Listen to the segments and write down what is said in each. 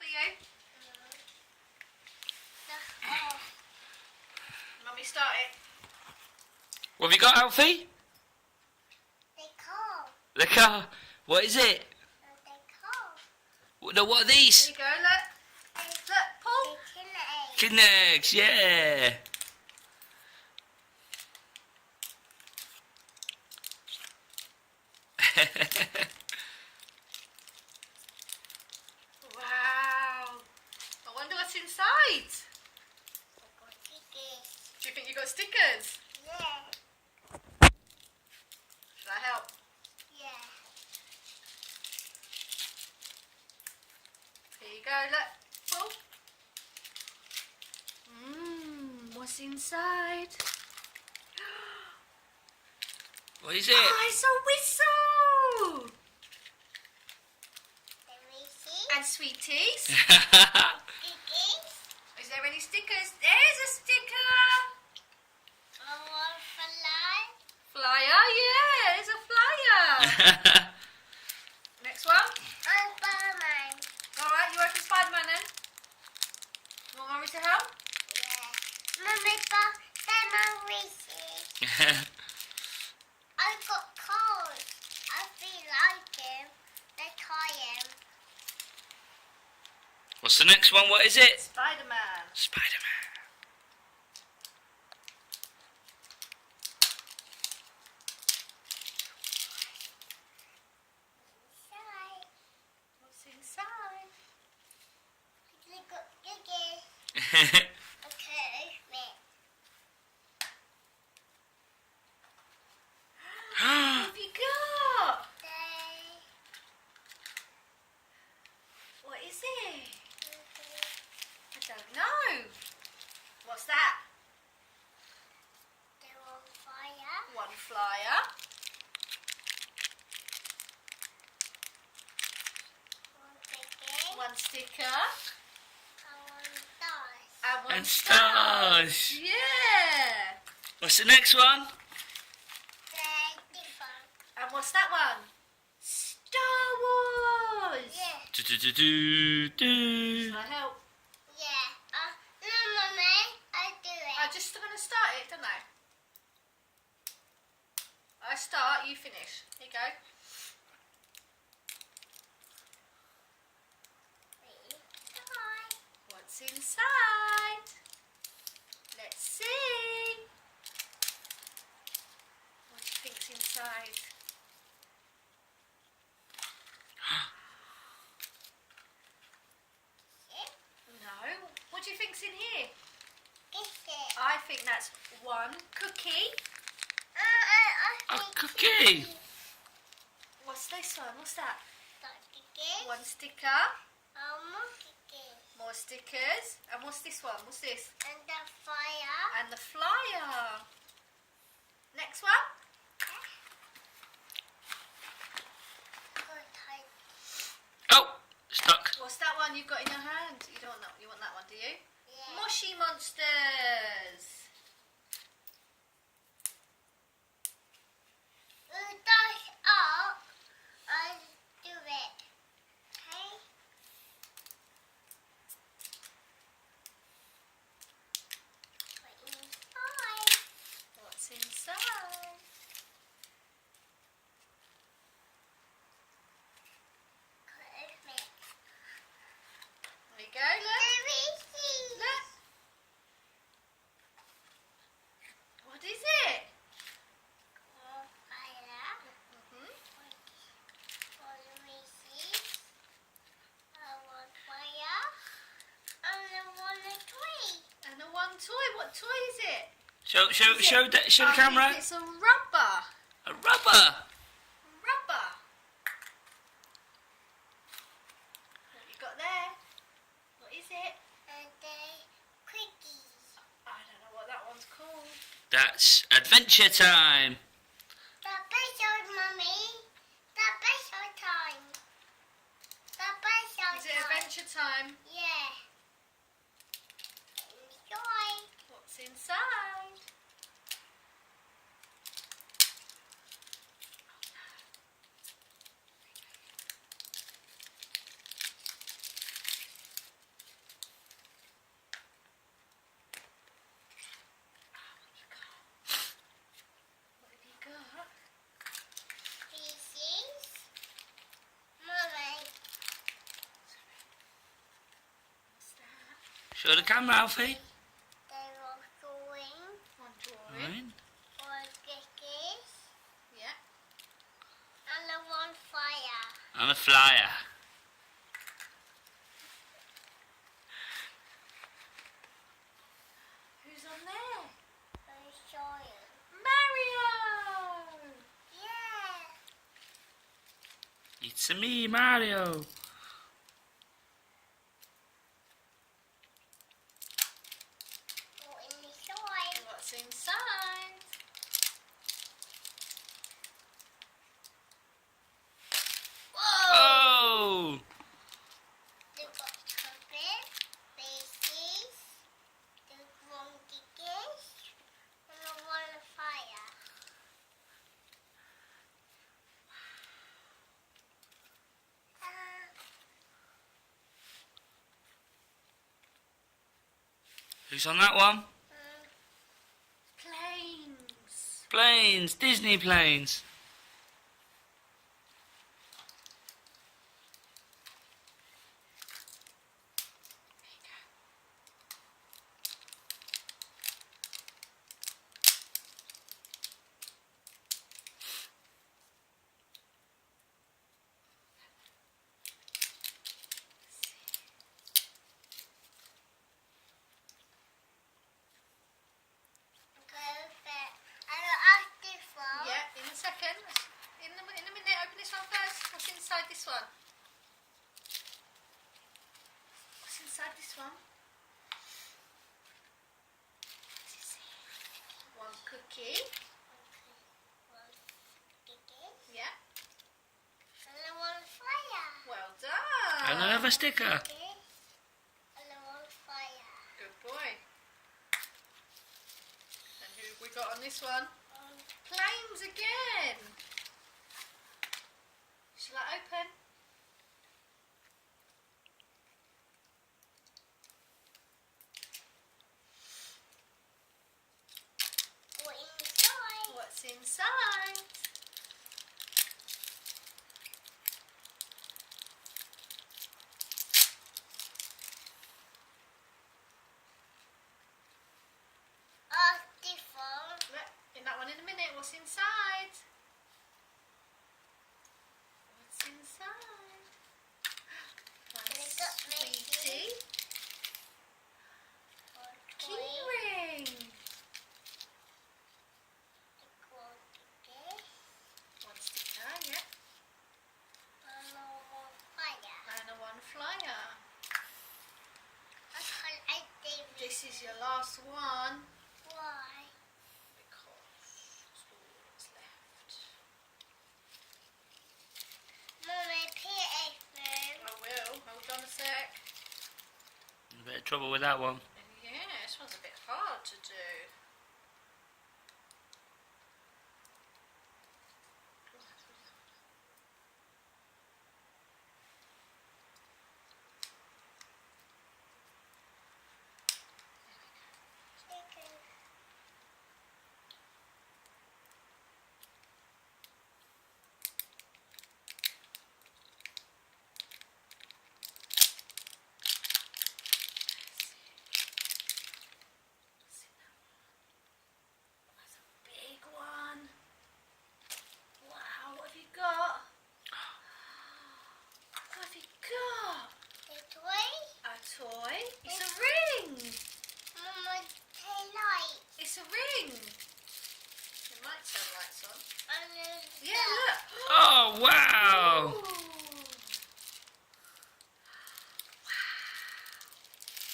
For you? Mummy started. What have you got, Alfie? The car. What is it? No, what are these? There you go, look. Look, pull. Kidney eggs, yeah. Wow. I wonder what's inside. Do you think you got stickers? Yeah. Should I help? Yeah. Here you go, look. Pull. What's inside? What is it? Oh, it's a whistle! And sweeties. Is there any stickers? There's a sticker! Flyer, yeah, there's a flyer. Next one. Alright, you open Spider-Man then? You want Mummy to help? I got cars. I feel like him. They tie him. What's the next one? What is it? Spider-Man. Spider-Man. What's inside? They got giggles. Okay, me. What have you got? What is it? I don't know. What's that? They're on fire. One flyer. One giggles. One sticker. And one dice. And one And stars. Yeah. What's the next one? They're different. And what's that one? Star Wars. Yeah. Do-do-do-do-do. Shall I help? Yeah. No, Mummy. I do it. I'm just going to start it, don't I? I start, you finish. Here you go. What's inside? Let's see. What do you think's inside? No. What do you think's in here? I think that's one cookie. A cookie. What's this one? What's that? Cookie. One sticker. More cookie. More stickers. And what's this one? What's this? And the fire. And the flyer. Next one. Good time. Oh, stuck. What's that one you've got in your hand? You don't know. You want that one, do you? Yeah. Mushy monsters. Dice up. I'll do it. Okay? What's inside? There you go, look. Look. What is it? Mhm. And the one toy. What toy is it? Show the I camera. think it's a rubber. A rubber. Rubber. What you got there? What is it? I don't know what that one's called. That's adventure time. Is it adventure time? Yeah. Enjoy. What's inside? Show the camera, Alfie. They were drawing One drawing. Right. on cookies Yeah. and the one fire. And a flyer. Who's on there? I'm showing. Mario! Yeah. It's me, Mario. What in the side? What's inside? Whoa! Oh! They've got cookies, babies, the one cookies, and the one fire. Who's on that one? Planes. Planes. Disney planes. Yeah, in a second. In a minute. Open this one first. What's inside this one? What's inside this one? What is it? One cookie. Yeah. Well done. And another sticker. Good boy. And who have we got on this one? Planes again. Shall I open? What's inside? Look, in that one in a minute. What's inside? What's inside? One It's got sweetie. Key ring. One sticker, yeah. And a one flyer. This is your last one. Why? Because that's all that's left. Mummy, put I will. Hold on a sec. A bit of trouble with that one. Yeah, this one's a bit hard to do. That's a big one. Wow, what have you got? What have you got? The toy? A toy? It's a ring. Mama, tail light. It's a ring. It might turn lights on. And then Yeah, look. Oh, wow! Ooh.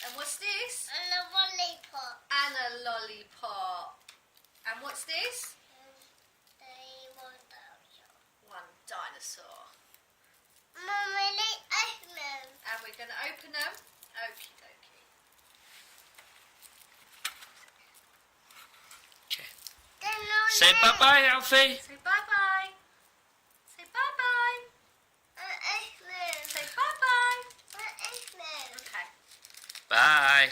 And what's this? and a lollipop. And a lollipop. And what's this? They want dinosaur. One dinosaur. Mummy, let's open them. And we're going to open them. Okie dokie. Okay. They're not Say there. bye-bye, Alfie. Say bye-bye. Say bye-bye. Open them. Say bye-bye. Open them. Okay. Bye.